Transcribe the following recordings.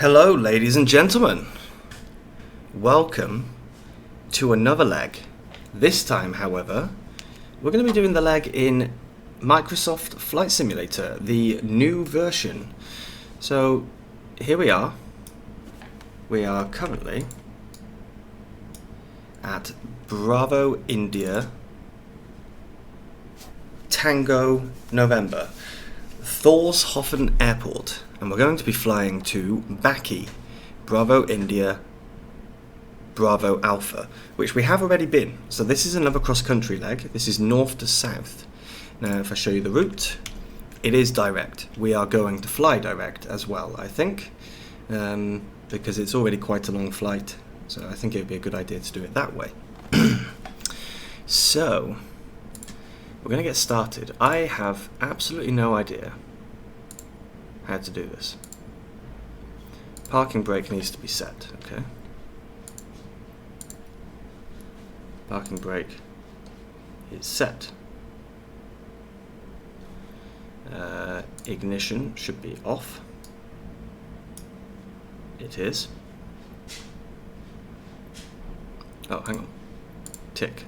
Hello, ladies and gentlemen. Welcome to another leg. This time, however, we're going to be doing the leg in Microsoft Flight Simulator, the new version. So, here we are. We are currently at Bravo India Tango November, Thorshofn Airport. And we're going to be flying to Bakki, Bravo India, Bravo Alpha, which we have already been. So this is another cross-country leg. This is north to south. Now, if I show you the route, it is direct. We are going to fly direct as well, I think, because it's already quite a long flight. So I think it would be a good idea to do it that way. So, we're going to get started. I have absolutely no idea how to do this. Parking brake needs to be set, okay. Parking brake is set. Ignition should be off. It is. Oh, hang on. Tick,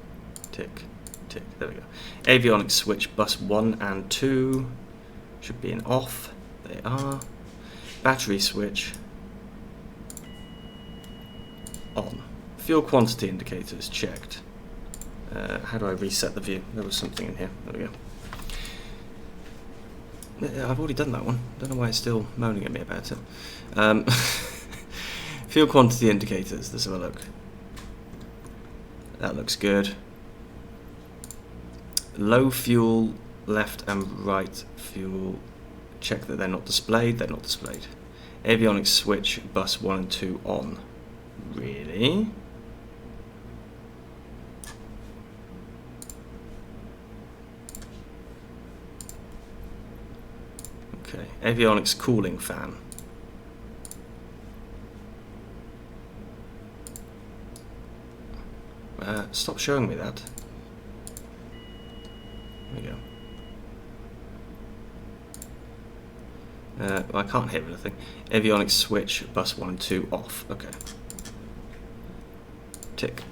tick, tick. There we go. Avionics switch bus 1 and 2 should be in off. They are. Battery switch on. Fuel quantity indicators checked. How do I reset the view? There was something in here. There we go. I've already done that one. Don't know why it's still moaning at me about it. Fuel quantity indicators. Let's have a look. That looks good. Low fuel, left and right fuel. Check that they're not displayed. They're not displayed. Avionics switch bus 1 and 2 on. Really? Okay. Avionics cooling fan. Stop showing me that. There we go. I can't hear anything. Avionics switch, bus 1 and 2 off. Okay. Tick.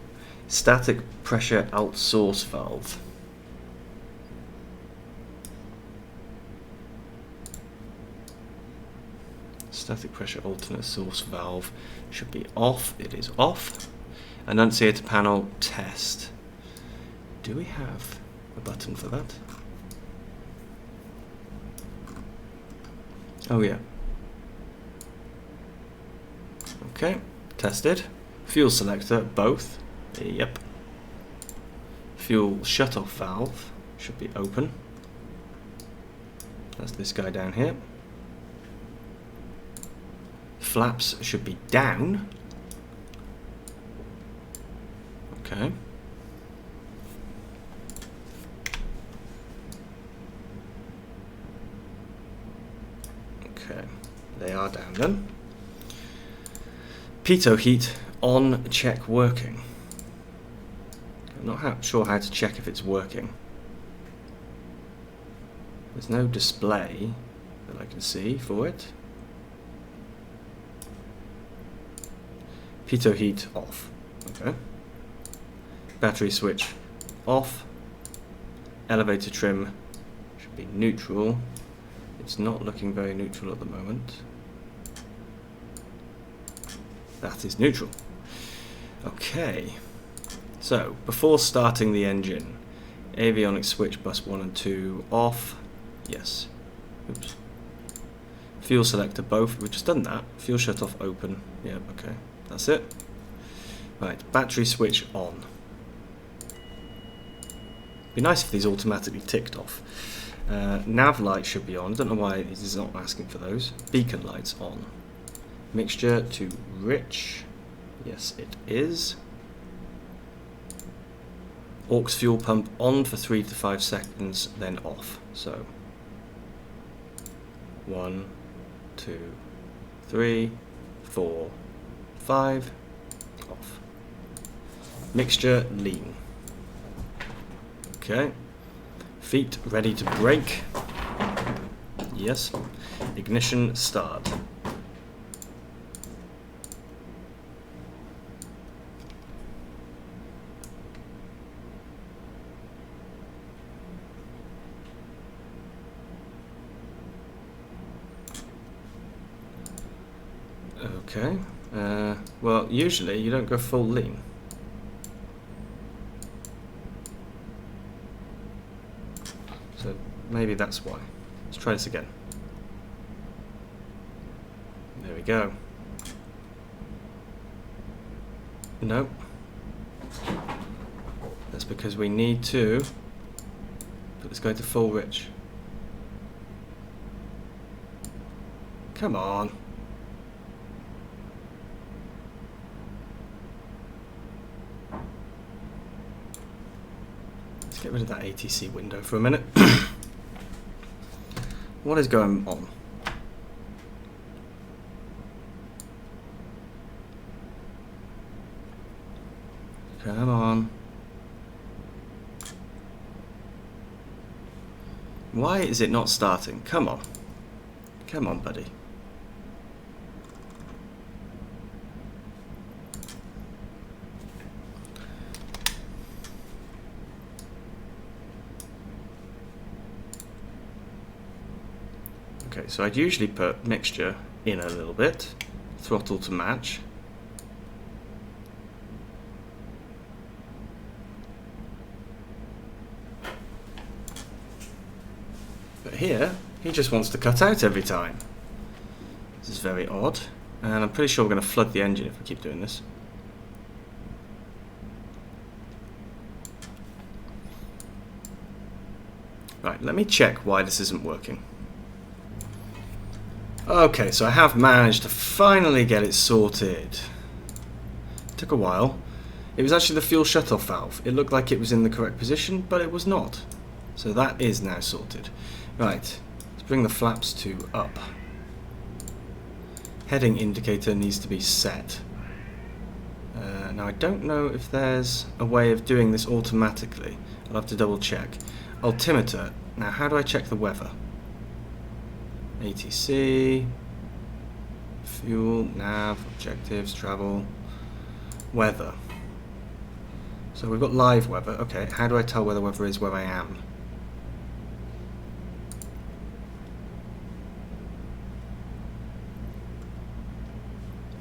Static pressure out source valve. Static pressure alternate source valve should be off. It is off. Annunciator panel test. Do we have a button for that? Oh yeah. Okay, tested. Fuel selector, both. Yep. Fuel shut-off valve should be open. That's this guy down here. Flaps should be down. Okay. Okay, they are down then. Pitot heat on, check working. I'm not sure how to check if it's working. There's no display that I can see for it. Pitot heat off. Okay. Battery switch off. Elevator trim should be neutral. It's not looking very neutral at the moment. That is neutral. Okay. So, before starting the engine, avionics switch bus 1 and 2 off. Yes. Oops. Fuel selector both. We've just done that. Fuel shut off open. Yeah, okay. That's it. Right, battery switch on. Be nice if these automatically ticked off. Nav light should be on. I don't know why it is not asking for those. Beacon lights on. Mixture to rich. Yes, it is. Aux fuel pump on for 3 to 5 seconds, then off. So 1, 2, 3, 4, 5, off. Mixture lean. Okay. Feet ready to brake. Yes. Ignition start. Okay. Well, usually you don't go full lean. So maybe that's why. Let's try this again. There we go. Nope. That's because we need to put this guy to full rich. Come on. Let's get rid of that ATC window for a minute. What is going on? Come on. Why is it not starting? Come on. Come on, buddy. Okay, so I'd usually put mixture in a little bit, throttle to match. But here, he just wants to cut out every time. This is very odd, and I'm pretty sure we're going to flood the engine if we keep doing this. Right, let me check why this isn't working. Okay, so I have managed to finally get it sorted. Took a while. It was actually the fuel shutoff valve. It looked like it was in the correct position, but it was not. So that is now sorted. Right, let's bring the flaps to up. Heading indicator needs to be set. Now I don't know if there's a way of doing this automatically. I'll have to double check. Altimeter. Now how do I check the weather? ATC, fuel, nav, objectives, travel, weather. So we've got live weather. Okay, how do I tell where the weather is where I am?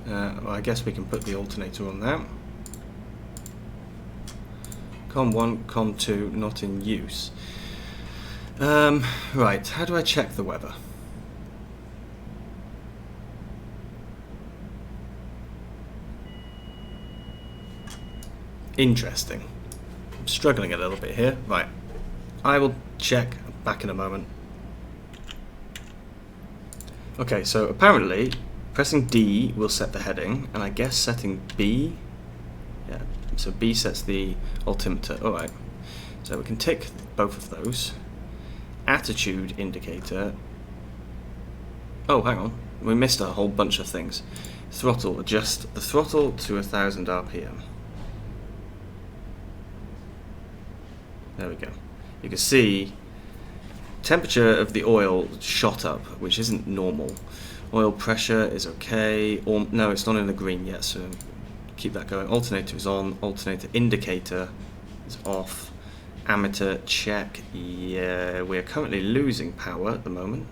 Well, I guess we can put the alternator on there. Com 1, Com 2, not in use. Right, how do I check the weather? Interesting. I'm struggling a little bit here. Right. I will check back in a moment. Okay, so apparently pressing D will set the heading, and I guess setting B, yeah, so B sets the altimeter. Alright, so we can tick both of those. Attitude indicator. Oh, hang on, we missed a whole bunch of things. Throttle, adjust the throttle to 1000 RPM. There we go. You can see temperature of the oil shot up, which isn't normal. Oil pressure is okay, or no, it's not in the green yet, so keep that going. Alternator is on, alternator indicator is off. Ammeter check, yeah, we're currently losing power at the moment.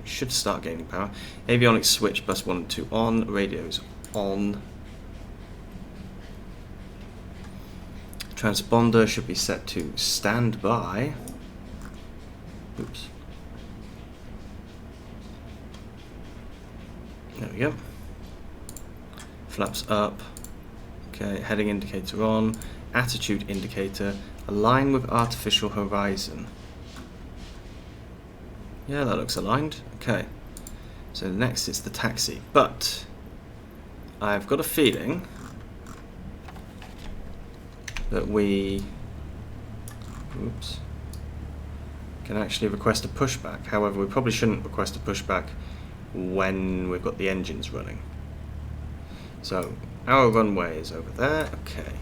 We should start gaining power. Avionics switch, bus 1 and 2 on, radios on. Transponder should be set to standby. Oops. There we go. Flaps up. Okay, heading indicator on. Attitude indicator. Align with artificial horizon. Yeah, that looks aligned. Okay. So next is the taxi. But I've got a feeling that we can actually request a pushback. However, we probably shouldn't request a pushback when we've got the engines running. So our runway is over there. Okay.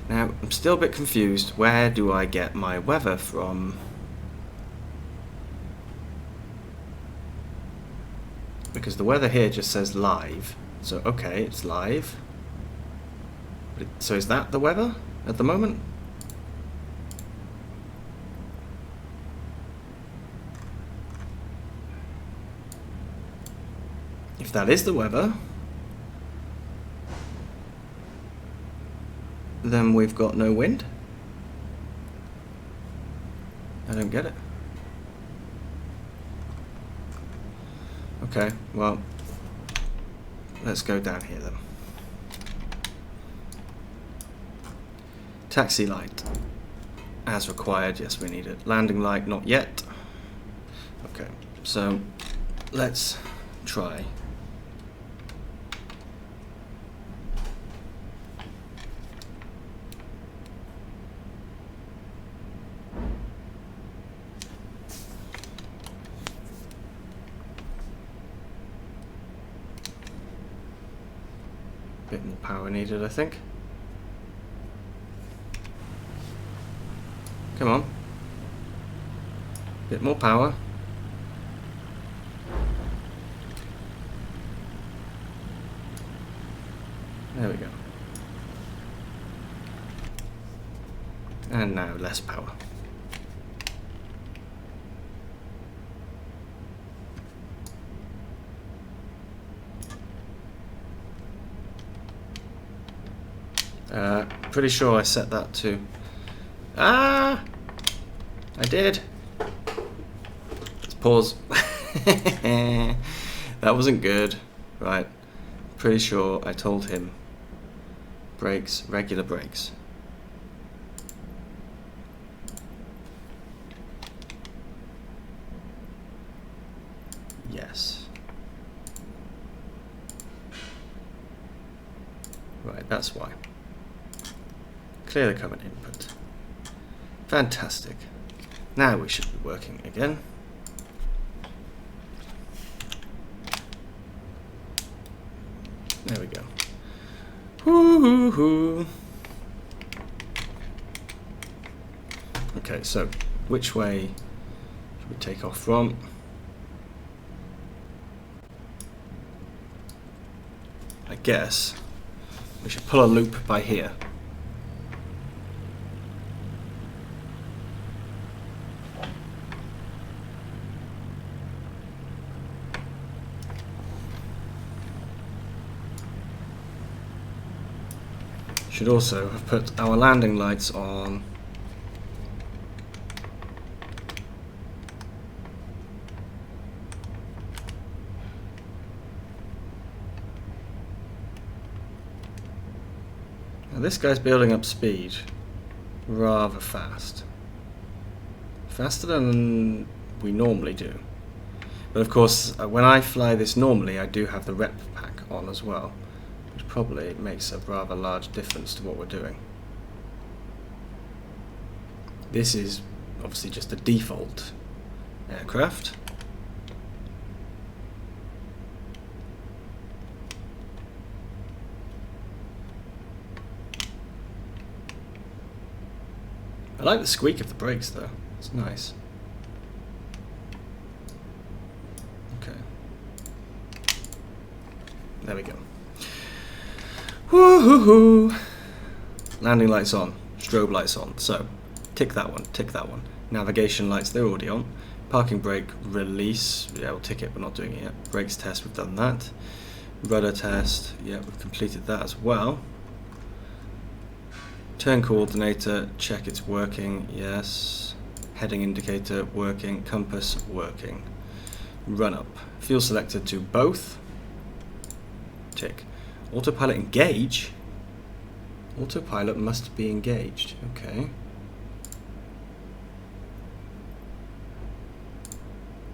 Now I'm still a bit confused. Where do I get my weather from? Because the weather here just says live. So okay, it's live. So is that the weather at the moment? If that is the weather, then we've got no wind? I don't get it. Okay, well, let's go down here then. Taxi light. As required, yes we need it. Landing light, not yet. Okay, so let's try. Bit more power needed, I think. Come on. Bit more power. There we go. And now less power. Pretty sure I set that to... Ah! I did. Let's pause. That wasn't good. Right. Pretty sure I told him brakes, regular brakes. Yes. Right, that's why. Clear the current input. Fantastic. Now we should be working again. There we go. Woo-hoo-hoo. Okay, so which way should we take off from? I guess we should pull a loop by here. Should also have put our landing lights on. Now this guy's building up speed rather fast. Faster than we normally do. But of course, when I fly this normally, I do have the rep pack on as well, which probably makes a rather large difference to what we're doing. This is obviously just a default aircraft. I like the squeak of the brakes though, it's nice. Okay. There we go. Woo-hoo-hoo. Landing lights on, strobe lights on. So, tick that one, tick that one. Navigation lights, they're already on. Parking brake release, yeah, we'll tick it, we're not doing it yet. Brakes test, we've done that. Rudder test, yeah, we've completed that as well. Turn coordinator, check it's working, yes. Heading indicator working, compass working. Run up. Fuel selected to both. Tick. Autopilot engage? Autopilot must be engaged, okay.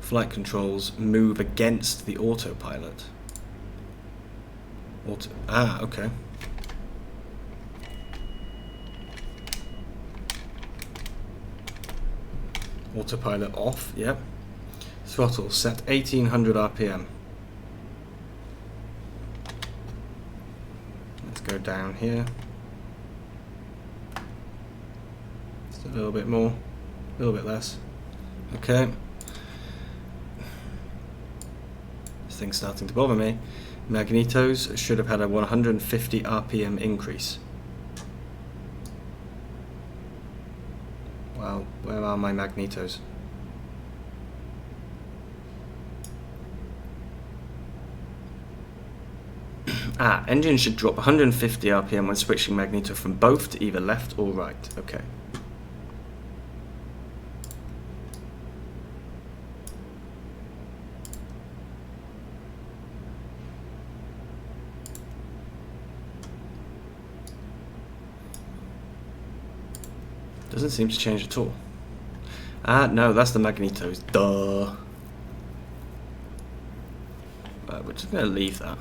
Flight controls move against the autopilot. Okay. Autopilot off, yep. Throttle set 1800 RPM. Let's go down here. Just a little bit more, a little bit less. Okay. This thing's starting to bother me. Magnetos should have had a 150 RPM increase. Well, where are my magnetos? Engine should drop 150 RPM when switching magneto from both to either left or right. Okay. Doesn't seem to change at all. No, that's the magnetos. Duh. We're just going to leave that.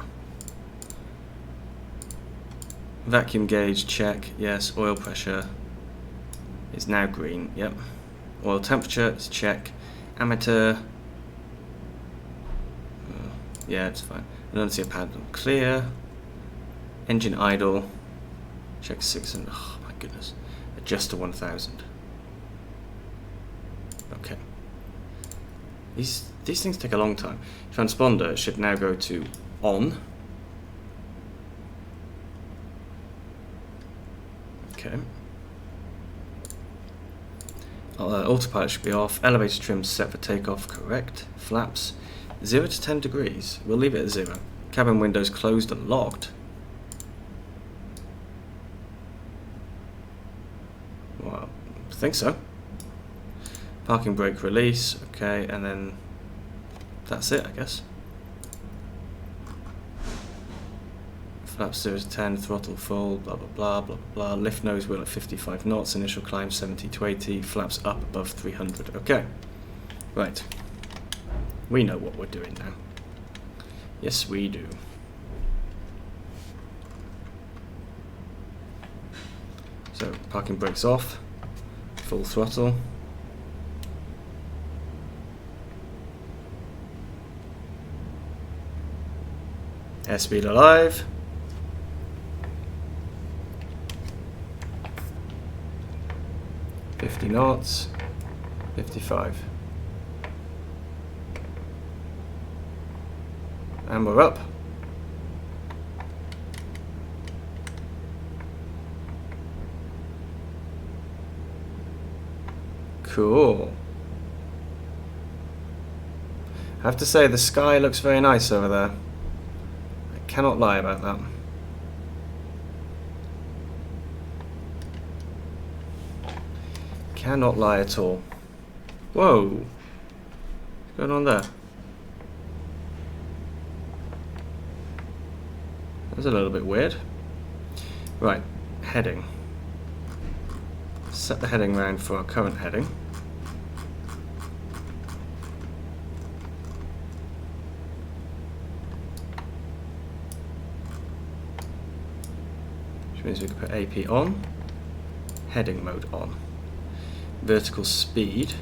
Vacuum gauge, check. Yes. Oil pressure is now green. Yep. Oil temperature is check. Ammeter. Yeah, it's fine. Annunciator panel clear. Engine idle. Check 600. Oh my goodness. Adjust to 1000. Okay. These things take a long time. Transponder should now go to on. Okay. Autopilot should be off. Elevator trim set for takeoff. Correct. Flaps 0 to 10 degrees. We'll leave it at 0. Cabin windows closed and locked. Well, I think so. Parking brake release. Okay, and then that's it, I guess. Flaps 0 to 10, throttle full, blah blah blah blah blah. Lift nose wheel at 55 knots, initial climb 70 to 80, flaps up above 300. Okay, right. We know what we're doing now. Yes, we do. So, parking brakes off, full throttle. Airspeed alive. $50 knots, 55. And we're up. Cool. I have to say the sky looks very nice over there. I cannot lie about that. Cannot lie at all. Whoa. What's going on there? That's a little bit weird. Right, heading. Set the heading round for our current heading. Which means we can put AP on, heading mode on. Vertical speed,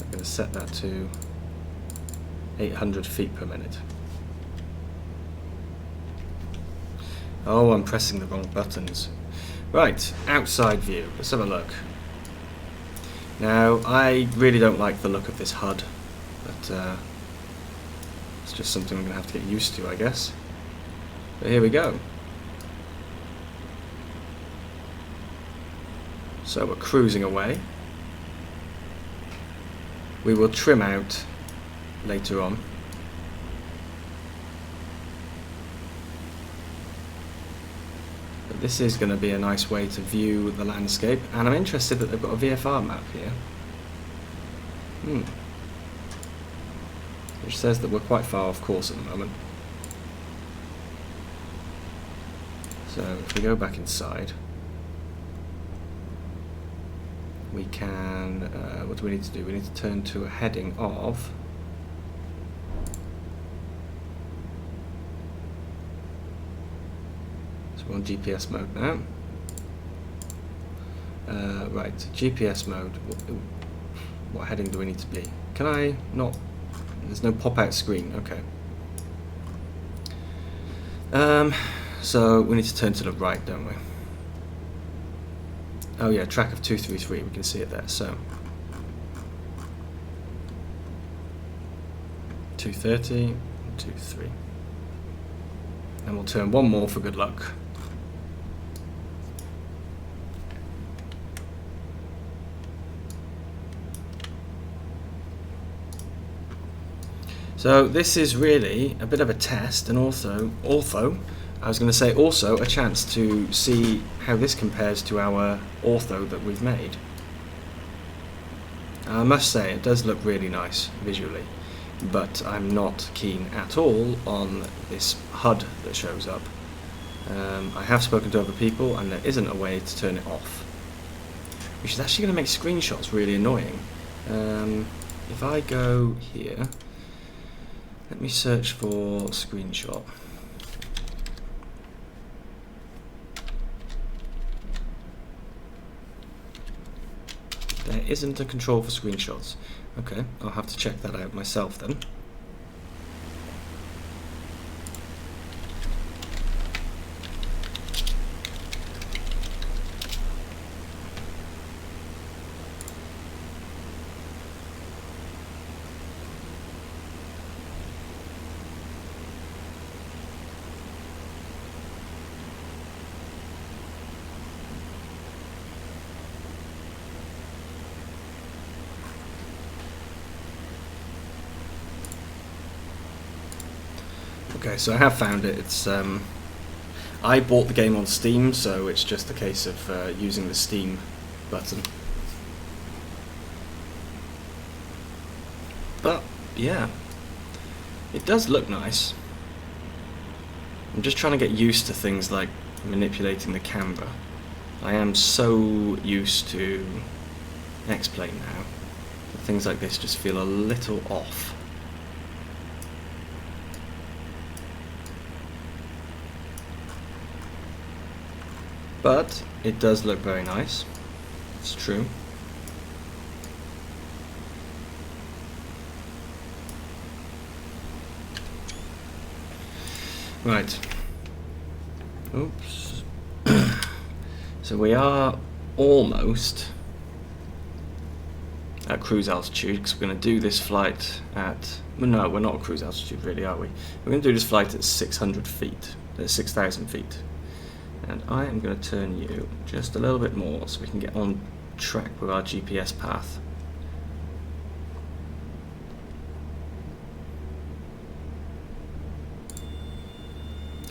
I'm going to set that to 800 feet per minute. Oh, I'm pressing the wrong buttons. Right, outside view. Let's have a look. Now, I really don't like the look of this HUD, but it's just something I'm going to have to get used to, I guess. But here we go. So we're cruising away. We will trim out later on. But this is going to be a nice way to view the landscape, and I'm interested that they've got a VFR map here. Which says that we're quite far off course at the moment. So if we go back inside, we can, what do we need to do? We need to turn to a heading of so we're on GPS mode now. Right, GPS mode. What heading do we need to be? Can I not? There's no pop-out screen. Okay. So we need to turn to the right, don't we? Oh yeah, track of 233, we can see it there, so 230, 23. And we'll turn one more for good luck. So this is really a bit of a test, and also I was going to say also a chance to see how this compares to our ortho that we've made. I must say it does look really nice visually, but I'm not keen at all on this HUD that shows up. I have spoken to other people and there isn't a way to turn it off, which is actually going to make screenshots really annoying. If I go here, let me search for screenshot. There isn't a control for screenshots. Okay, I'll have to check that out myself then. Okay, so I have found it. It's I bought the game on Steam, so it's just a case of using the Steam button. But yeah, it does look nice. I'm just trying to get used to things like manipulating the camera. I am so used to X-Plane now. Things like this just feel a little off. But it does look very nice. It's true. Right. Oops. So we are almost at cruise altitude, because we're going to do this flight at... Well, no, we're not at cruise altitude really, are we? We're going to do this flight at 600 feet, 6,000 feet. And I am going to turn you just a little bit more so we can get on track with our GPS path.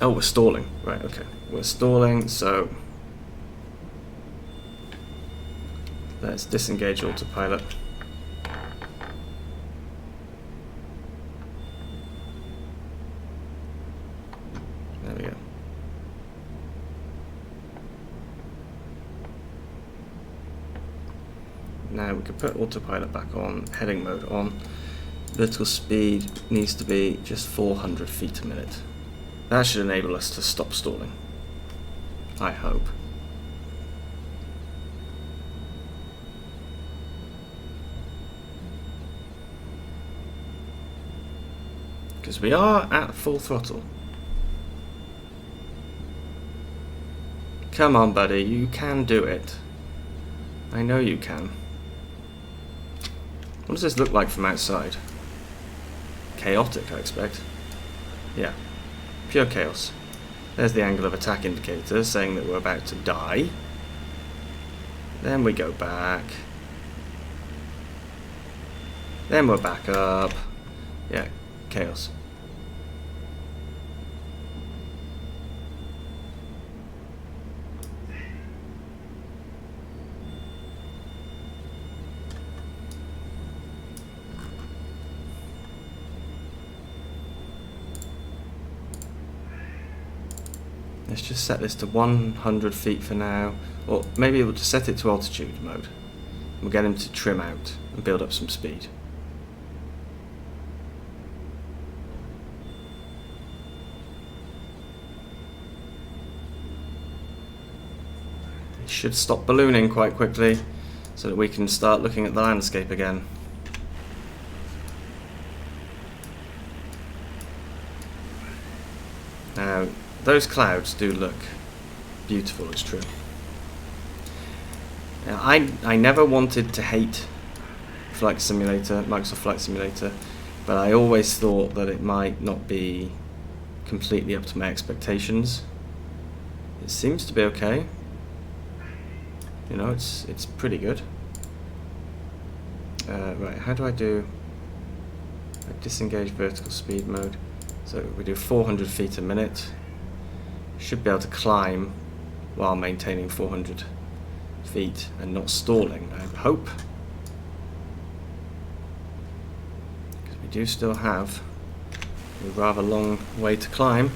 Oh, we're stalling. Right, okay. We're stalling, so let's disengage autopilot. There we go. Now we can put autopilot back on, heading mode on. Vertical speed needs to be just 400 feet a minute. That should enable us to stop stalling, I hope. Because we are at full throttle. Come on, buddy, you can do it. I know you can. What does this look like from outside? Chaotic, I expect. Yeah, pure chaos. There's the angle of attack indicator saying that we're about to die. Then we go back. Then we're back up. Yeah, chaos. Let's just set this to 100 feet for now, or maybe we'll just set it to altitude mode. We'll get him to trim out and build up some speed. It should stop ballooning quite quickly so that we can start looking at the landscape again. Now, those clouds do look beautiful, it's true. Now, I never wanted to hate Flight Simulator, Microsoft Flight Simulator, but I always thought that it might not be completely up to my expectations. It seems to be okay. You know, it's pretty good. Right, how do I do? I Disengage vertical speed mode. So we do 400 feet a minute. Should be able to climb while maintaining 400 feet and not stalling, I hope. Because we do still have a rather long way to climb.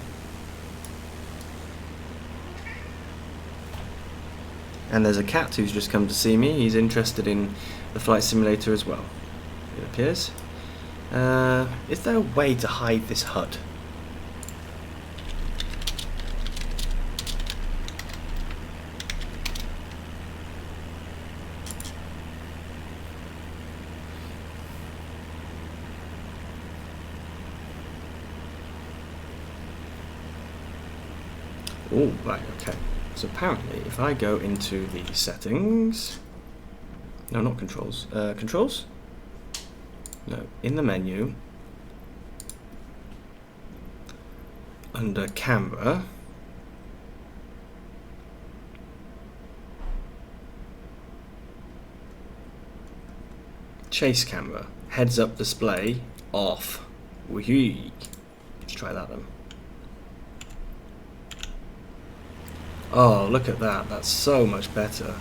And there's a cat who's just come to see me. He's interested in the flight simulator as well, it appears. Is there a way to hide this HUD? Oh, right, okay. So apparently, if I go into the settings... No, not controls. Controls? No, in the menu, under camera, chase camera, heads up display, off. Wee. Let's try that then. Oh, look at that. That's so much better.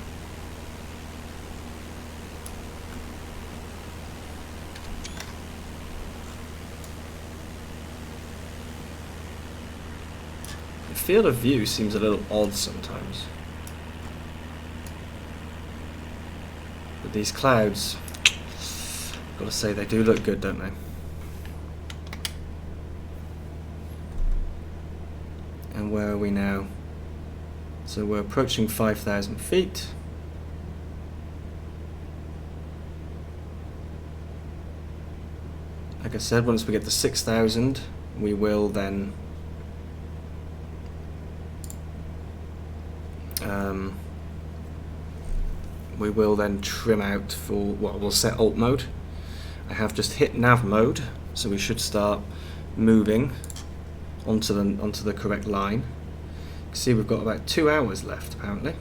The field of view seems a little odd sometimes. But these clouds, gotta say, they do look good, don't they? And where are we now? So we're approaching 5,000 feet. Like I said, once we get to 6,000, we will then trim out for what we'll set alt mode. I have just hit nav mode, so we should start moving onto the correct line. See, we've got about 2 hours left apparently.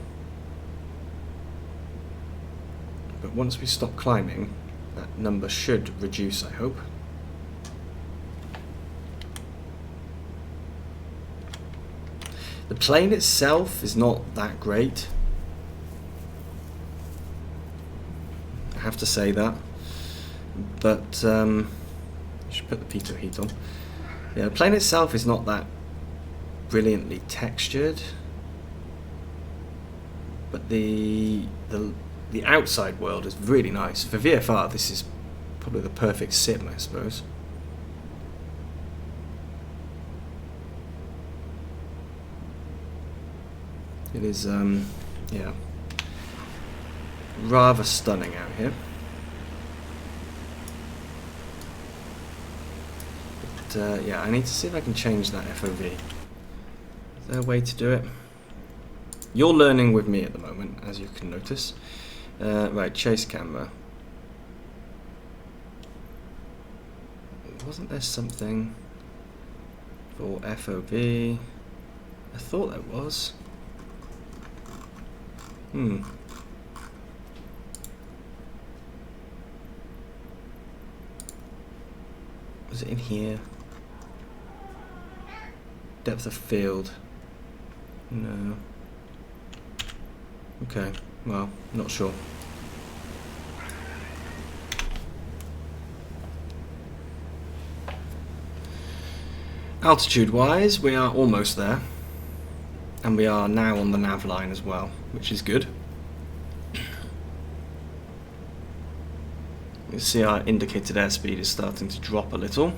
But once we stop climbing, that number should reduce, I hope. The plane itself is not that great. I have to say that. But I should put the pitot heat on. Yeah, the plane itself is not that brilliantly textured, but the outside world is really nice. For VFR, this is probably the perfect sim, I suppose. It is, yeah, rather stunning out here. But yeah, I need to see if I can change that FOV. Is there a way to do it? You're learning with me at the moment, as you can notice. Right, chase camera. Wasn't there something for FOV? I thought there was. Was it in here? Depth of field. No. Okay, well, not sure. Altitude-wise, we are almost there. And we are now on the nav line as well, which is good. You see our indicated airspeed is starting to drop a little.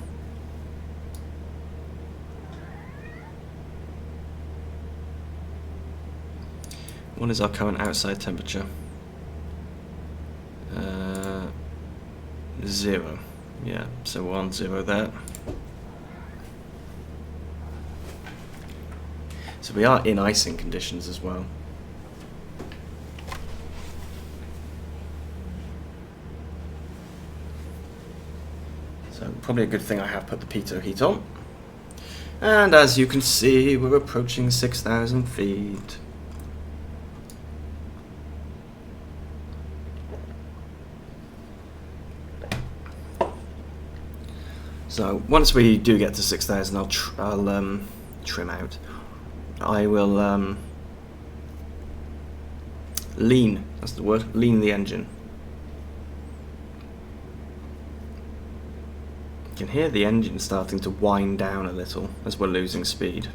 What is our current outside temperature? 0. Yeah, so we're on 0 there. So we are in icing conditions as well. So probably a good thing I have put the pitot heat on. And as you can see, we're approaching 6,000 feet. So once we do get to 6,000, I'll trim out. I will lean. That's the word. Lean the engine. You can hear the engine starting to wind down a little as we're losing speed.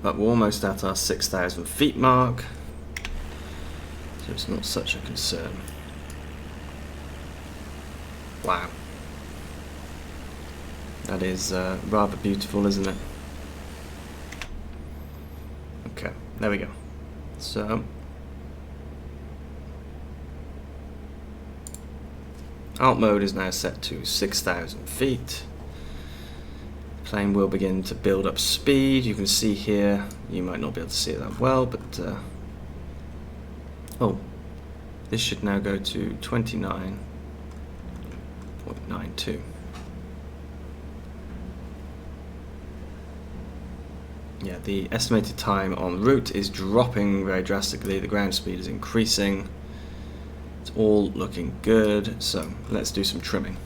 But we're almost at our 6,000 feet mark, so it's not such a concern. Wow. That is rather beautiful, isn't it? Okay, there we go. So, alt mode is now set to 6,000 feet. The plane will begin to build up speed. You can see here, you might not be able to see it that well, but oh, this should now go to 29.92. Yeah, the estimated time en route is dropping very drastically. The ground speed is increasing. It's all looking good. So let's do some trimming.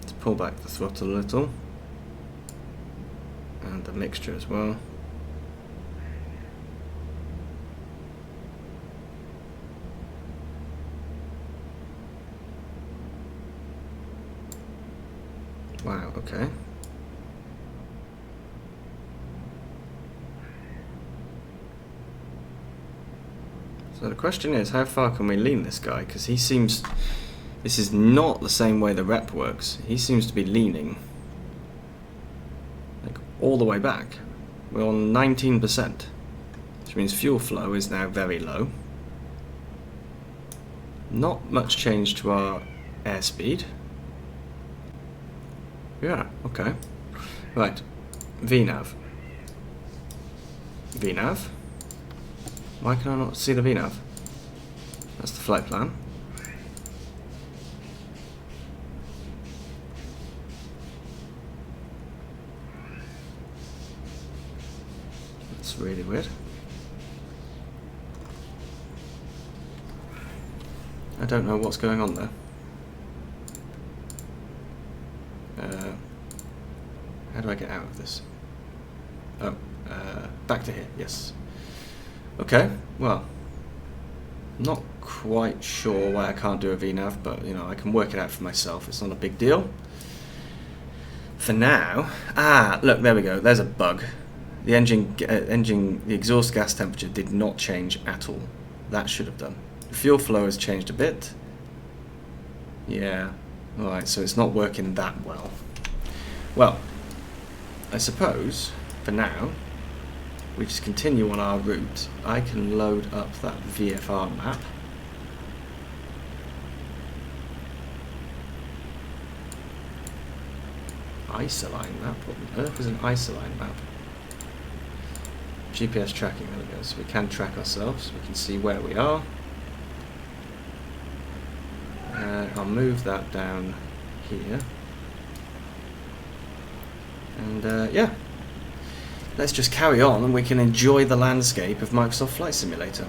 Let's pull back the throttle a little, and the mixture as well. Wow, okay. So the question is, how far can we lean this guy? Because he seems, this is not the same way the rep works. He seems to be leaning like all the way back. We're on 19%, which means fuel flow is now very low. Not much change to our airspeed. Yeah, okay. Right, VNAV. VNAV. Why can I not see the VNAV? That's the flight plan. That's really weird. I don't know what's going on there. How do I get out of this? Oh, back to here, yes. Okay, well, not quite sure why I can't do a VNAV, but you know, I can work it out for myself. It's not a big deal. For now, look, there we go. There's a bug. The the exhaust gas temperature did not change at all. That should have done. The fuel flow has changed a bit. Yeah, all right. So it's not working that well. Well, I suppose for now, we just continue on our route. I can load up that VFR map. ICELANDIC map? What on earth is an ICELANDIC map? GPS tracking, there we go. So we can track ourselves. We can see where we are. I'll move that down here. And yeah. Let's just carry on and we can enjoy the landscape of Microsoft Flight Simulator.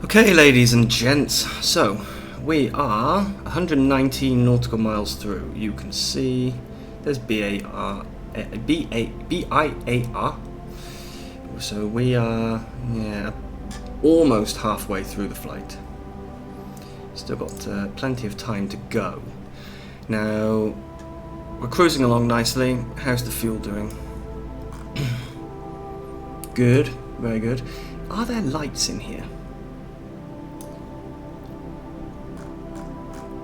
Okay, ladies and gents, so we are 119 nautical miles through. You can see there's BIAR. So we are, almost halfway through the flight. Still got plenty of time to go. Now, we're cruising along nicely. How's the fuel doing? Good, very good. Are there lights in here?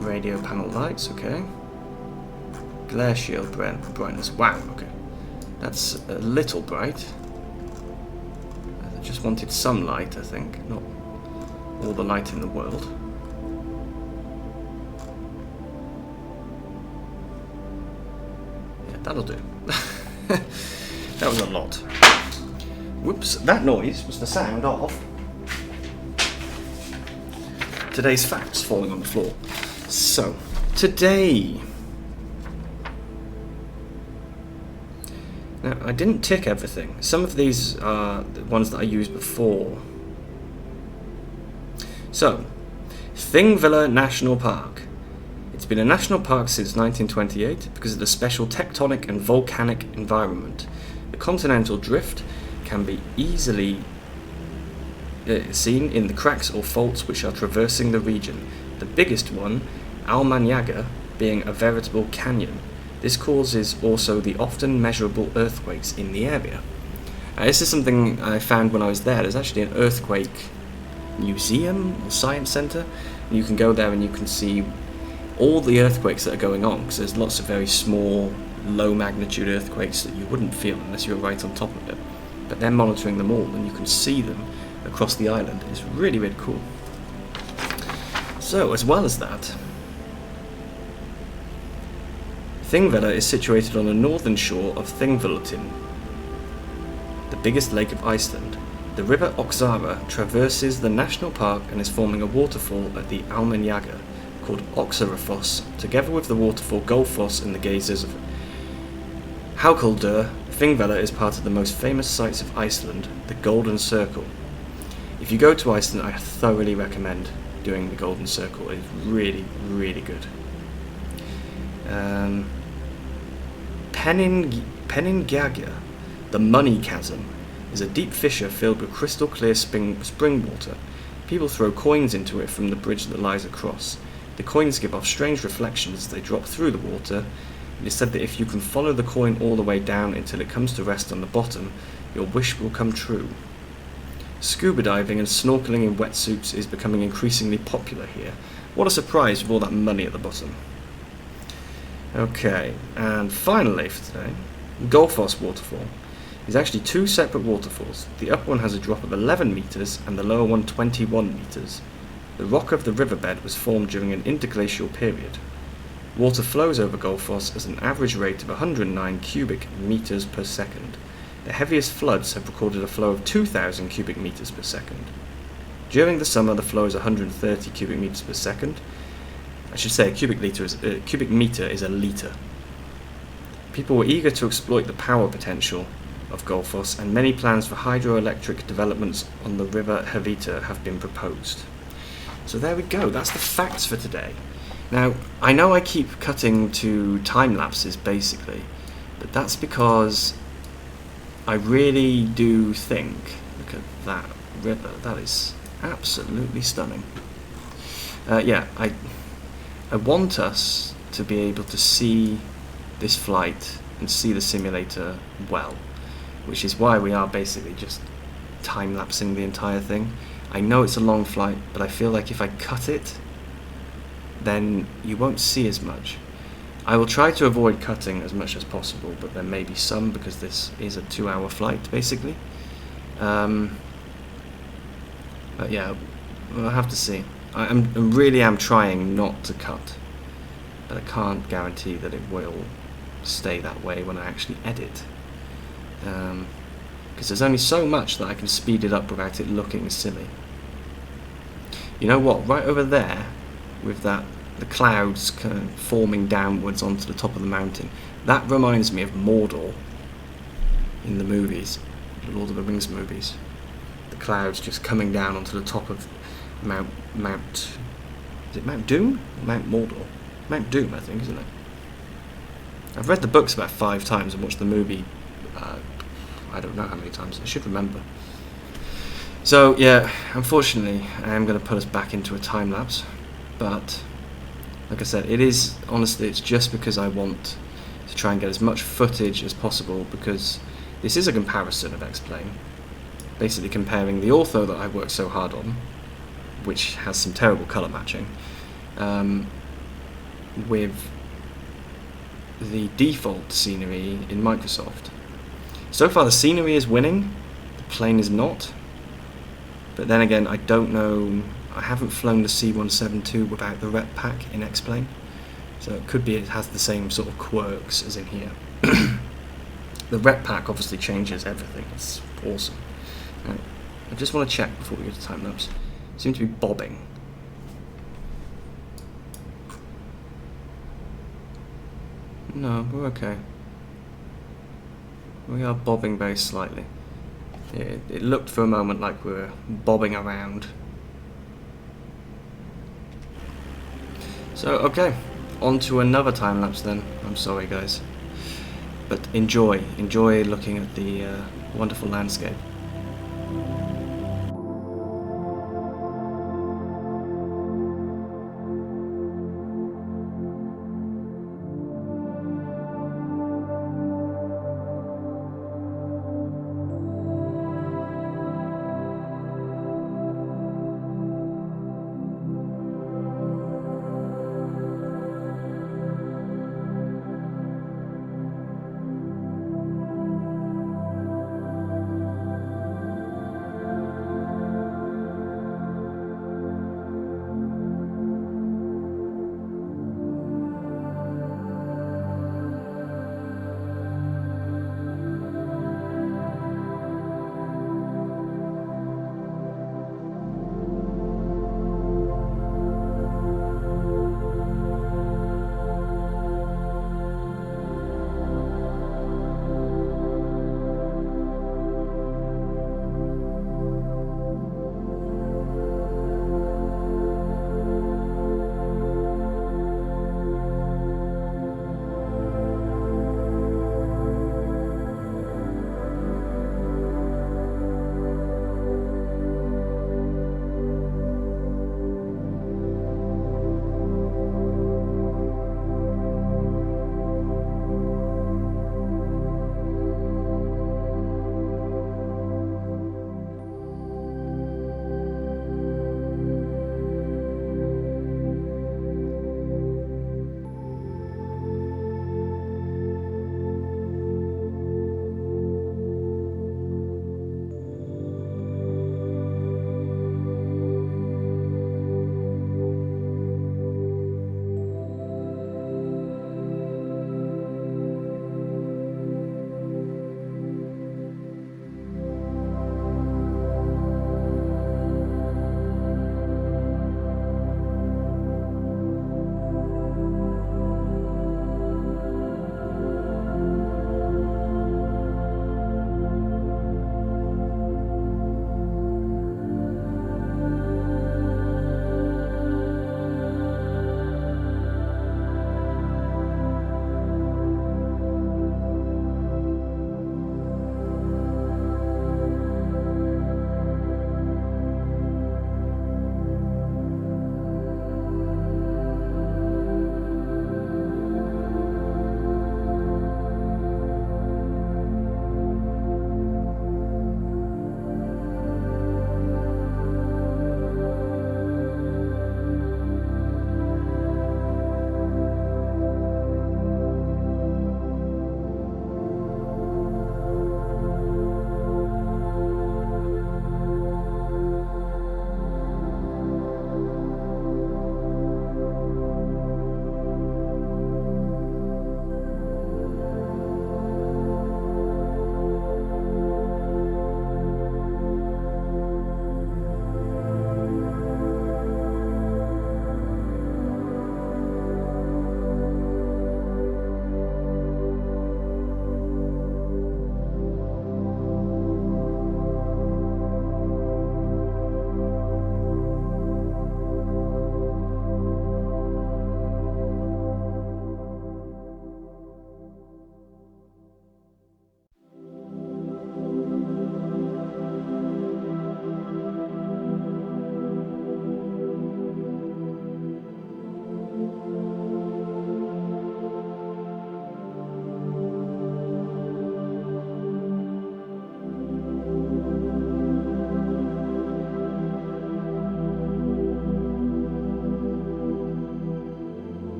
Radio panel lights, okay. Glare shield brightness, wow, okay. That's a little bright. I just wanted some light, I think, not all the light in the world. Yeah, that'll do. That was a lot. Whoops, that noise was the sound of today's facts falling on the floor. So, today... Now, I didn't tick everything. Some of these are the ones that I used before. So, Thingvellir National Park. It's been a national park since 1928 because of the special tectonic and volcanic environment. The continental drift can be easily seen in the cracks or faults which are traversing the region. The biggest one, Almanyaga, being a veritable canyon. This causes also the often measurable earthquakes in the area. This is something I found when I was there. There's actually an earthquake museum or science centre. You can go there and you can see all the earthquakes that are going on, because there's lots of very small, low magnitude earthquakes that you wouldn't feel unless you were right on top of it. But they're monitoring them all and you can see them across the island. It's really, really cool. So, as well as that, Thingvellir is situated on the northern shore of Thingvellir, the biggest lake of Iceland. The river Oxara traverses the national park and is forming a waterfall at the Almanyaga called Oxarafoss, together with the waterfall Golfos and the geysers of Haukaldur. Thingvellir is part of the most famous sites of Iceland, the Golden Circle. If you go to Iceland, I thoroughly recommend doing the Golden Circle. It's really, really good. Penningagia, the Money Chasm, is a deep fissure filled with crystal clear spring water. People throw coins into it from the bridge that lies across. The coins give off strange reflections as they drop through the water. It is said that if you can follow the coin all the way down until it comes to rest on the bottom, your wish will come true. Scuba diving and snorkeling in wetsuits is becoming increasingly popular here. What a surprise with all that money at the bottom. Okay, and finally for today, Golfos Waterfall. There's actually two separate waterfalls. The upper one has a drop of 11 metres and the lower one 21 metres. The rock of the riverbed was formed during an interglacial period. Water flows over Golfos at an average rate of 109 cubic metres per second. The heaviest floods have recorded a flow of 2,000 cubic metres per second. During the summer, the flow is 130 cubic metres per second. I should say a cubic metre is a litre. People were eager to exploit the power potential of Golfos, and many plans for hydroelectric developments on the river Havita have been proposed. So there we go, that's the facts for today. Now, I know I keep cutting to time lapses basically, but that's because I really do think, look at that river, that is absolutely stunning. I want us to be able to see this flight and see the simulator well, which is why we are basically just time-lapsing the entire thing. I know it's a long flight, but I feel like if I cut it, then you won't see as much. I will try to avoid cutting as much as possible, but there may be some because this is a 2-hour flight, basically. But yeah, we'll have to see. I really am trying not to cut, but I can't guarantee that it will stay that way when I actually edit. Because there's only so much that I can speed it up without it looking silly. You know what? Right over there, with the clouds kind of forming downwards onto the top of the mountain, that reminds me of Mordor in the movies, the Lord of the Rings movies. The clouds just coming down onto the top of Mount. Is it Mount Doom? Mount Mordor? Mount Doom, I think, isn't it? I've read the books about 5 times and watched the movie. I don't know how many times. I should remember. So yeah, unfortunately, I am going to put us back into a time lapse, but like I said, it is honestly, it's just because I want to try and get as much footage as possible, because this is a comparison of X-Plane, basically comparing the ortho that I worked so hard on, which has some terrible colour matching, with the default scenery in Microsoft. So far the scenery is winning, the plane is not, but then again I don't know, I haven't flown the C172 without the rep pack in X-Plane, so it could be it has the same sort of quirks as in here. The rep pack obviously changes everything, it's awesome. I just want to check before we go to time lapse. Seem to be bobbing. No, we're okay. We are bobbing very slightly. It looked for a moment like we were bobbing around. So, okay, on to another time lapse then. I'm sorry guys. But enjoy looking at the wonderful landscape.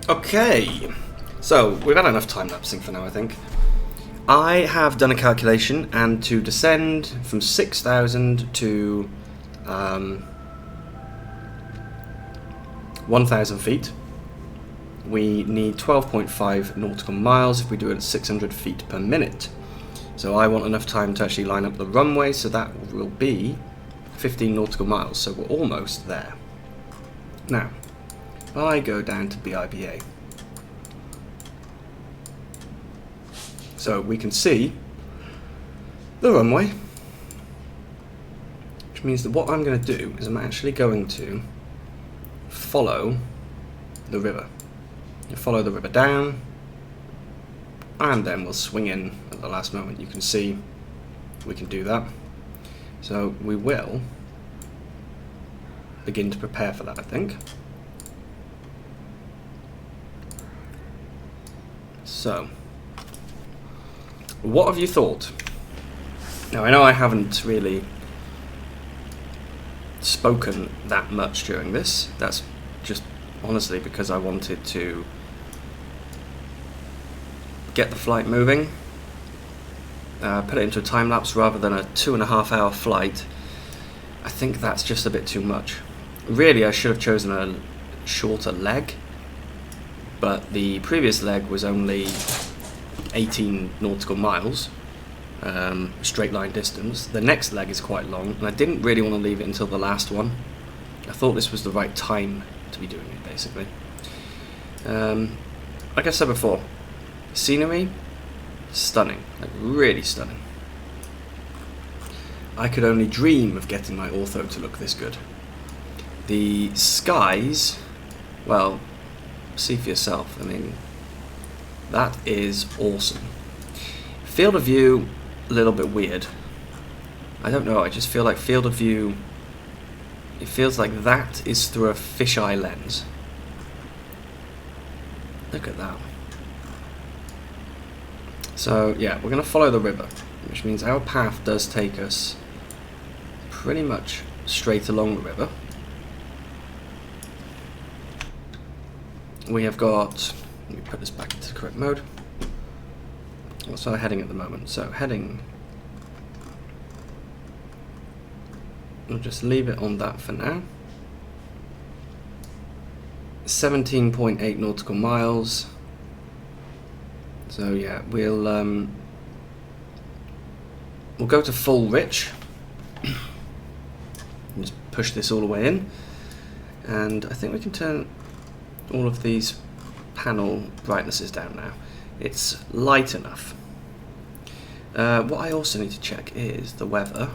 Okay, so we've had enough time lapsing for now, I think. I have done a calculation, and to descend from 6,000 to 1,000 feet, we need 12.5 nautical miles if we do it at 600 feet per minute. So I want enough time to actually line up the runway, so that will be 15 nautical miles, so we're almost there. Now, if I go down to BIBA, so we can see the runway, which means that what I'm going to do is I'm actually going to follow the river. Follow the river down, and then we'll swing in at the last moment. You can see we can do that. So we will begin to prepare for that, I think. So, what have you thought? Now, I know I haven't really spoken that much during this. That's just honestly because I wanted to get the flight moving, put it into a time lapse rather than a 2.5 hour flight. I think that's just a bit too much. Really, I should have chosen a shorter leg, but the previous leg was only 18 nautical miles, straight line distance. The next leg is quite long, and I didn't really want to leave it until the last one. I thought this was the right time to be doing it, basically. Like I said before, scenery, stunning, like really stunning. I could only dream of getting my ortho to look this good. The skies, well, see for yourself. I mean, that is awesome. Field of view, a little bit weird. I don't know, I just feel like field of view, it feels like that is through a fisheye lens. Look at that. So yeah, we're going to follow the river, which means our path does take us pretty much straight along the river. We have got, let me put this back into the correct mode. What's our heading at the moment? So heading, we'll just leave it on that for now. 17.8 nautical miles. So yeah, we'll go to full rich. Just push this all the way in, and I think we can turn all of these panel brightnesses down now. It's light enough. What I also need to check is the weather.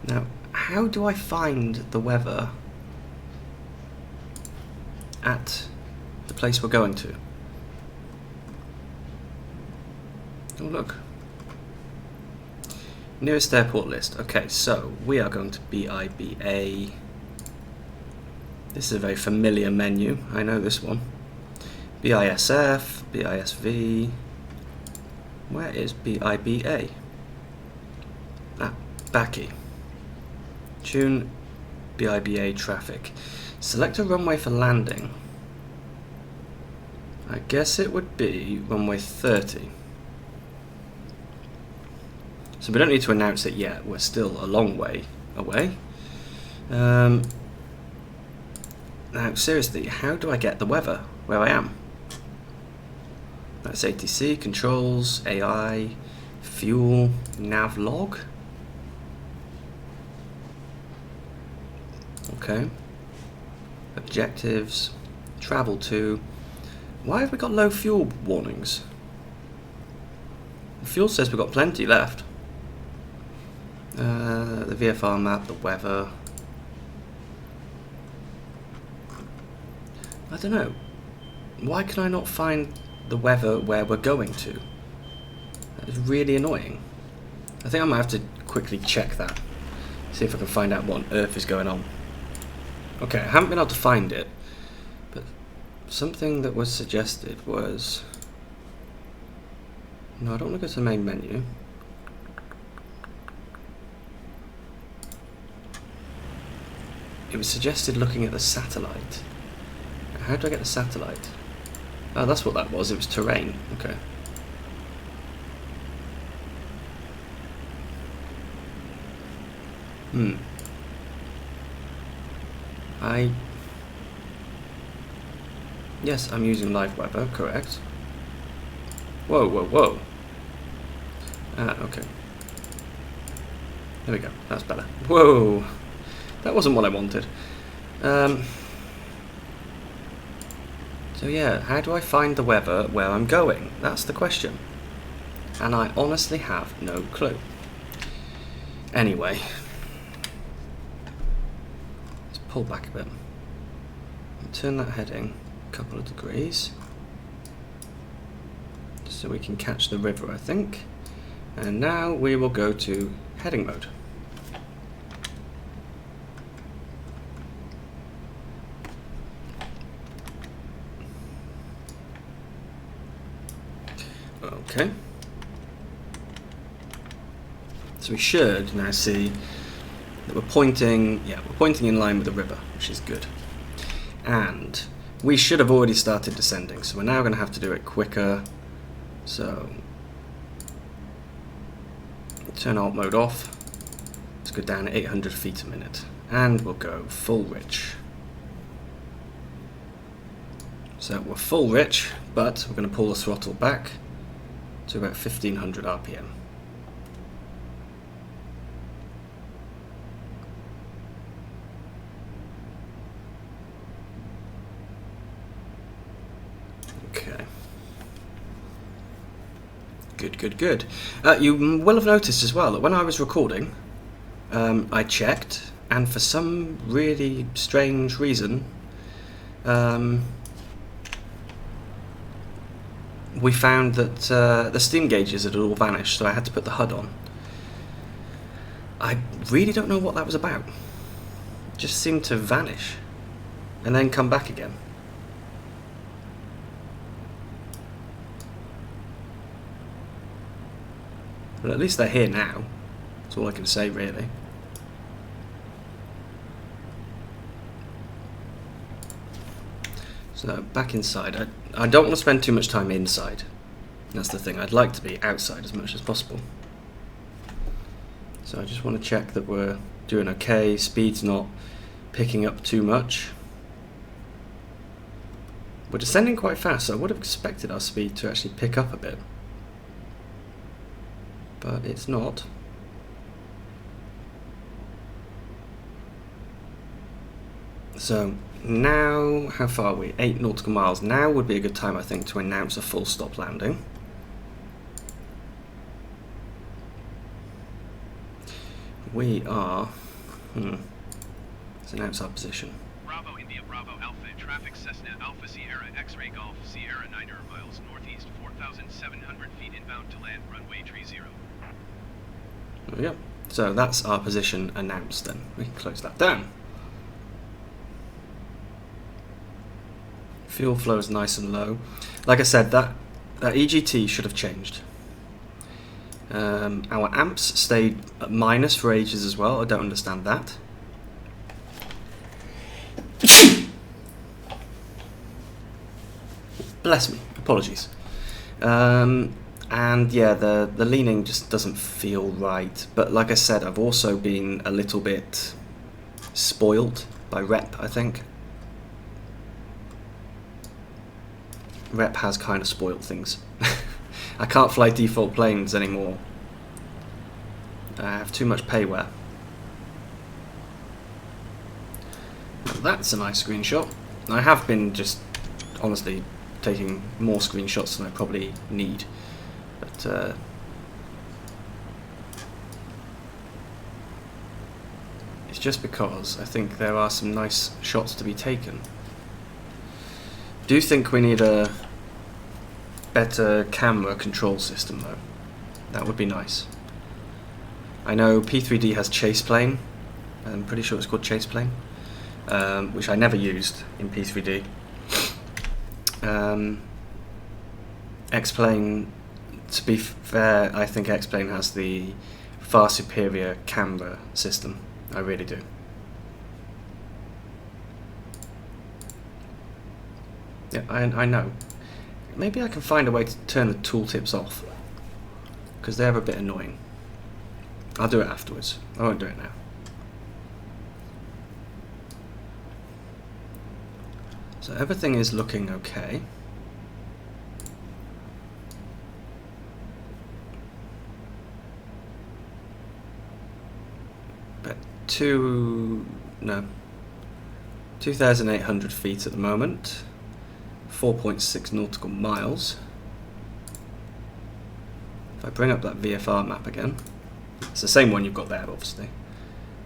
Now, how do I find the weather at the place we're going to? Oh look. Nearest airport list. Okay, so we are going to BIBA. This is a very familiar menu. I know this one. BISF, BISV. Where is BIBA? Ah, Bakki. Tune BIBA traffic. Select a runway for landing. I guess it would be runway 30. So we don't need to announce it yet. We're still a long way away. Now, seriously, how do I get the weather where I am? That's ATC, controls, AI, fuel, nav log. Okay. Objectives, travel to. Why have we got low fuel warnings? The fuel says we've got plenty left. The VFR map, the weather. I don't know. Why can I not find the weather where we're going to? That is really annoying. I think I might have to quickly check that. See if I can find out what on earth is going on. Okay, I haven't been able to find it, but something that was suggested was... No, I don't want to go to the main menu. It was suggested looking at the satellite, How do I get the satellite? Oh, that's what that was. It was terrain. Okay. Yes, I'm using live weather, correct. Whoa, whoa, whoa. Ah, okay. There we go, that's better. Whoa! That wasn't what I wanted. So yeah, how do I find the weather where I'm going? That's the question. And I honestly have no clue. Anyway. Let's pull back a bit. Turn that heading a couple of degrees. So we can catch the river, I think. And now we will go to heading mode. Okay. So we should now see that we're pointing in line with the river, which is good. And we should have already started descending, so we're now going to have to do it quicker. So turn alt mode off. Let's go down at 800 feet a minute, and we'll go full rich. So we're full rich, but we're going to pull the throttle back to about 1500 RPM. Okay. Good, good, good. You will have noticed as well that when I was recording, I checked, and for some really strange reason, we found that the steam gauges had all vanished, so I had to put the HUD on. I really don't know what that was about. It just seemed to vanish and then come back again. But at least they're here now. That's all I can say, really. So back inside. I don't want to spend too much time inside. That's the thing. I'd like to be outside as much as possible. So I just want to check that we're doing okay. Speed's not picking up too much. We're descending quite fast, so I would have expected our speed to actually pick up a bit. But it's not. So now, how far are we? 8 nautical miles. Now would be a good time, I think, to announce a full stop landing. We are... Let's announce our position. Bravo India Bravo Alpha traffic Cessna Alpha Sierra X-ray Golf Sierra 9 miles northeast 4,700 feet inbound to land runway 30. There we go. So that's our position announced then. We can close that down. Fuel flow is nice and low. Like I said, that EGT should have changed. Our amps stayed at minus for ages as well. I don't understand that. Bless me. Apologies. And yeah, the leaning just doesn't feel right. But like I said, I've also been a little bit spoiled by Rep, I think. Rep has kind of spoiled things. I can't fly default planes anymore. I have too much payware. That's a nice screenshot. I have been just, honestly, taking more screenshots than I probably need. But, it's just because I think there are some nice shots to be taken. Do you think we need a better camera control system though? That would be nice. I know P3D has chase plane. I'm pretty sure it's called chase plane, which I never used in P3D. X-Plane, to be fair, I think X-Plane has the far superior camera system. I really do. Yeah, I know. Maybe I can find a way to turn the tooltips off, because they're a bit annoying. I'll do it afterwards. I won't do it now. So everything is looking okay. But 2,800 feet at the moment. 4.6 nautical miles. If I bring up that VFR map again, it's the same one you've got there obviously,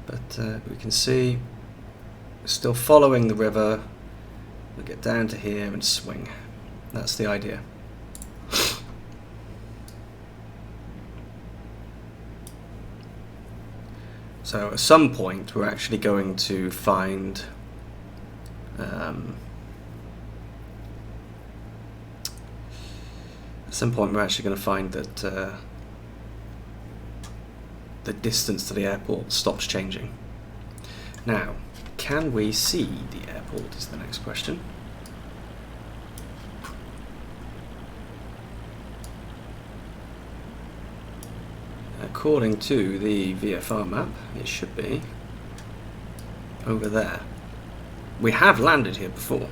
but we can see we're still following the river. We'll get down to here and swing. That's the idea. So at some point we're actually going to find at some point we're actually going to find that the distance to the airport stops changing. Now, can we see the airport is the next question. According to the VFR map, it should be over there. We have landed here before.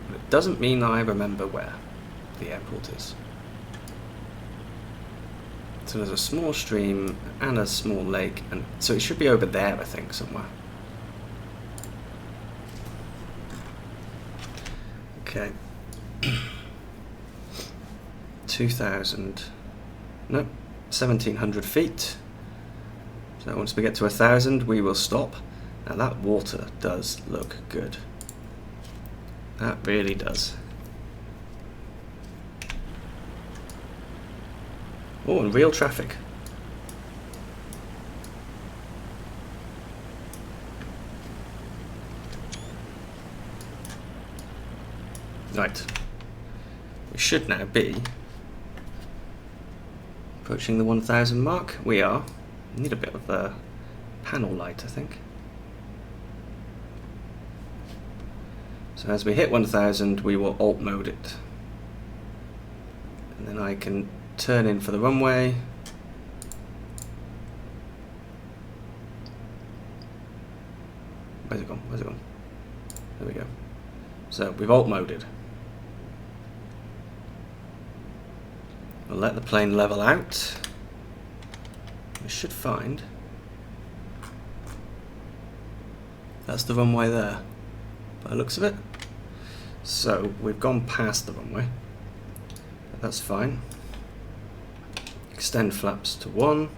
But it doesn't mean I remember where the airport is. So there's a small stream and a small lake, and so it should be over there, I think, somewhere. Okay. 1,700 feet. So once we get to 1,000, we will stop. Now that water does look good. That really does. Oh, and real traffic. Right. We should now be approaching the 1,000 mark. We are. Need a bit of a panel light, I think. So as we hit 1,000, we will alt mode it. And then I can turn in for the runway. Where's it gone? Where's it gone? There we go. So we've alt moded. We'll let the plane level out. We should find that's the runway there, by the looks of it. So we've gone past the runway, but that's fine. Extend flaps to 1.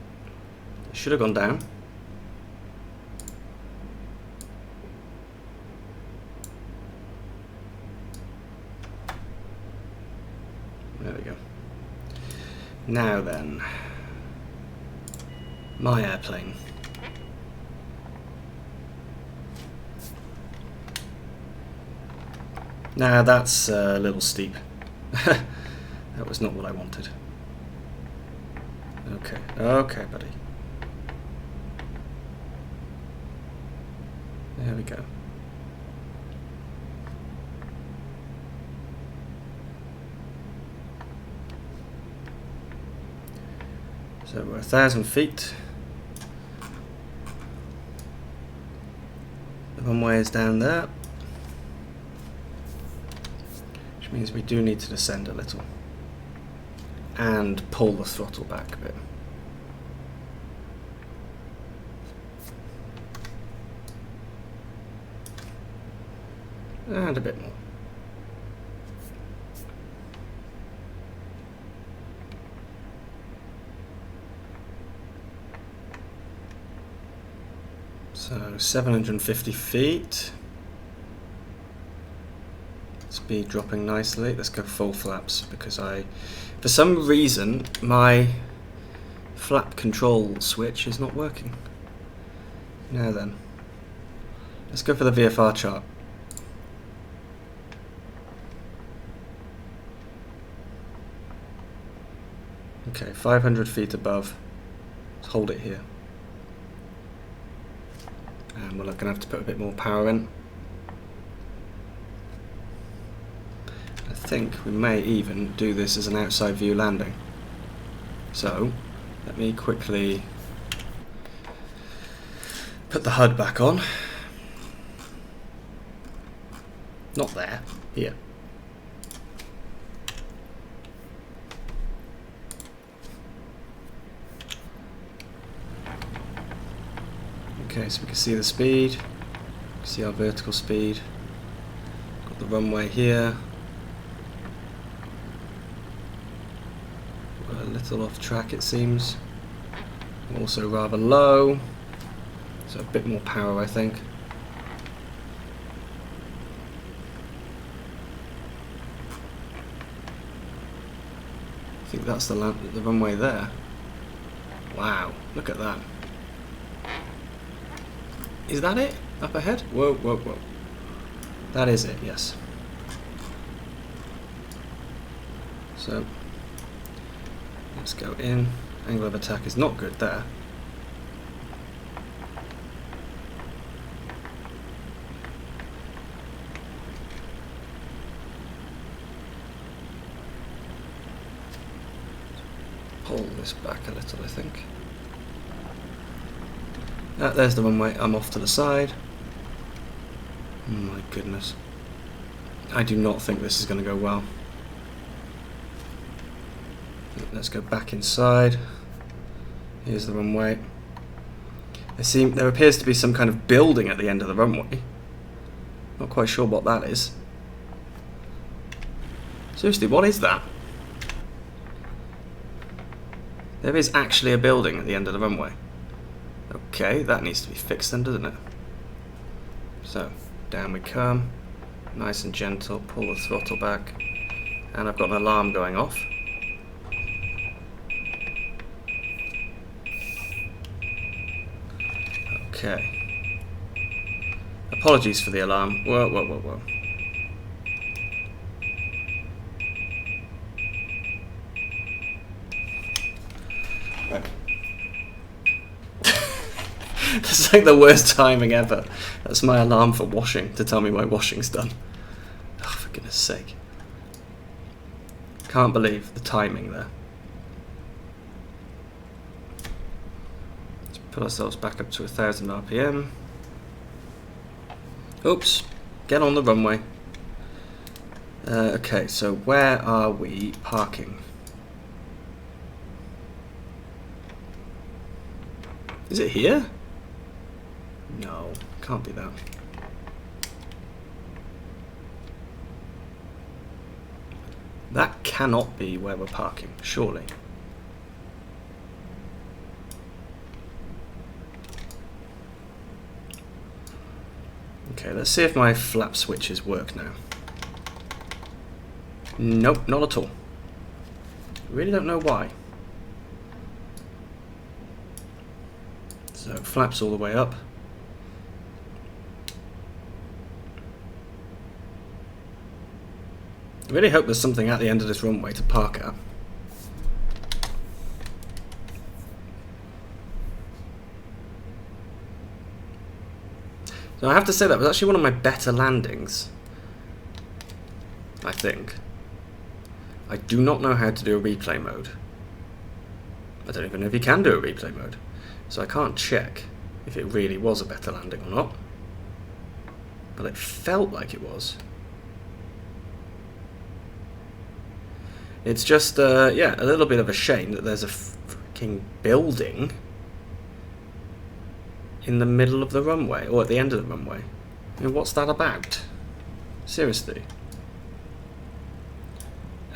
It should have gone down. There we go. Now then, my airplane. Now that's a little steep. That was not what I wanted. Okay, okay, buddy. There we go. So we're 1,000 feet. The runway is down there, which means we do need to descend a little and pull the throttle back a bit. And a bit more. So 750 feet. Speed dropping nicely. Let's go full flaps because for some reason, my flap control switch is not working. Now then, let's go for the VFR chart. Okay, 500 feet above. Let's hold it here. And we're going to have to put a bit more power in. think we may even do this as an outside view landing. So, let me quickly put the HUD back on. Not there, here. Okay, so we can see the speed, see our vertical speed. Got the runway here. We're a little off track it seems. Also rather low, so a bit more power I think. I think that's the runway there. Wow, look at that. Is that it? Up ahead? Whoa, whoa, whoa. That is it, yes. So, let's go in. Angle of attack is not good there. Pull this back a little, I think. There's the runway. I'm off to the side. Oh my goodness. I do not think this is going to go well. Let's go back inside. Here's the runway. There appears to be some kind of building at the end of the runway. Not quite sure what that is. Seriously, what is that? There is actually a building at the end of the runway. Okay, that needs to be fixed then, doesn't it? So, down we come. Nice and gentle, pull the throttle back. And I've got an alarm going off. Okay. Apologies for the alarm. Whoa, whoa, whoa, whoa. Right. That's like the worst timing ever. That's my alarm for washing, to tell me my washing's done. Oh, for goodness sake. Can't believe the timing there. Let's put ourselves back up to 1000 RPM. Oops. Get on the runway. Okay, so where are we parking? Is it here? No, can't be that. That cannot be where we're parking, surely. Okay, let's see if my flap switches work now. Nope, not at all. Really don't know why. So flaps all the way up. I really hope there's something at the end of this runway to park at. So I have to say that was actually one of my better landings, I think. I do not know how to do a replay mode. I don't even know if you can do a replay mode. So I can't check if it really was a better landing or not. But it felt like it was. It's just, yeah, a little bit of a shame that there's a freaking building in the middle of the runway, or at the end of the runway. I mean, what's that about? Seriously.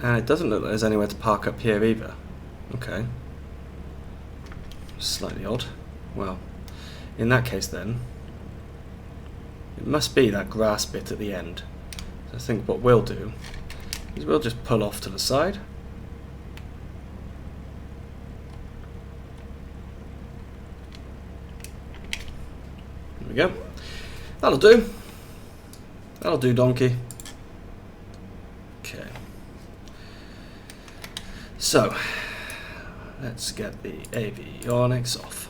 It doesn't look like there's anywhere to park up here either. Okay. Slightly odd. Well, in that case then, it must be that grass bit at the end. So I think what we'll do is we'll just pull off to the side. There we go. That'll do. That'll do, donkey. Okay. So, let's get the avionics off.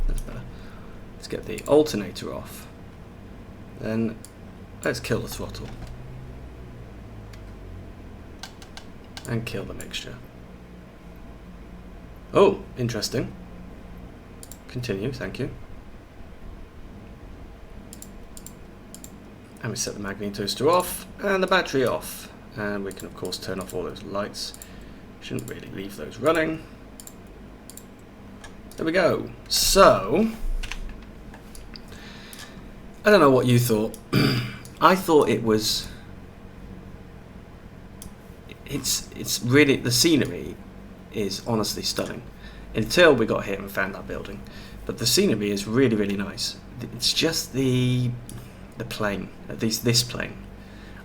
That's better. Let's get the alternator off. Then let's kill the throttle. and kill the mixture. Oh, interesting. Continue, thank you. And we set the magnetoster off and the battery off. And we can of course turn off all those lights. Shouldn't really leave those running. There we go. So, I don't know what you thought. I thought it was... It's really... The scenery is honestly stunning. Until we got here and found that building. But the scenery is really, really nice. It's just the plane. At least this plane.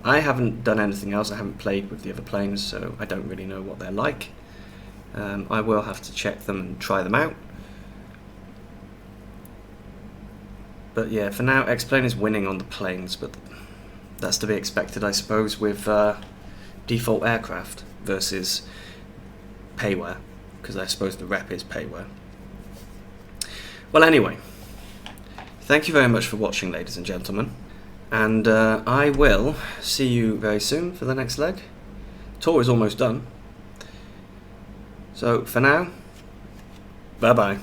I haven't done anything else. I haven't played with the other planes, so I don't really know what they're like. I will have to check them and try them out. But yeah, for now, X-Plane is winning on the planes, but that's to be expected, I suppose, with default aircraft versus payware, because I suppose the rep is payware. Well, anyway, thank you very much for watching, ladies and gentlemen, and I will see you very soon for the next leg. Tour is almost done, so for now, bye-bye.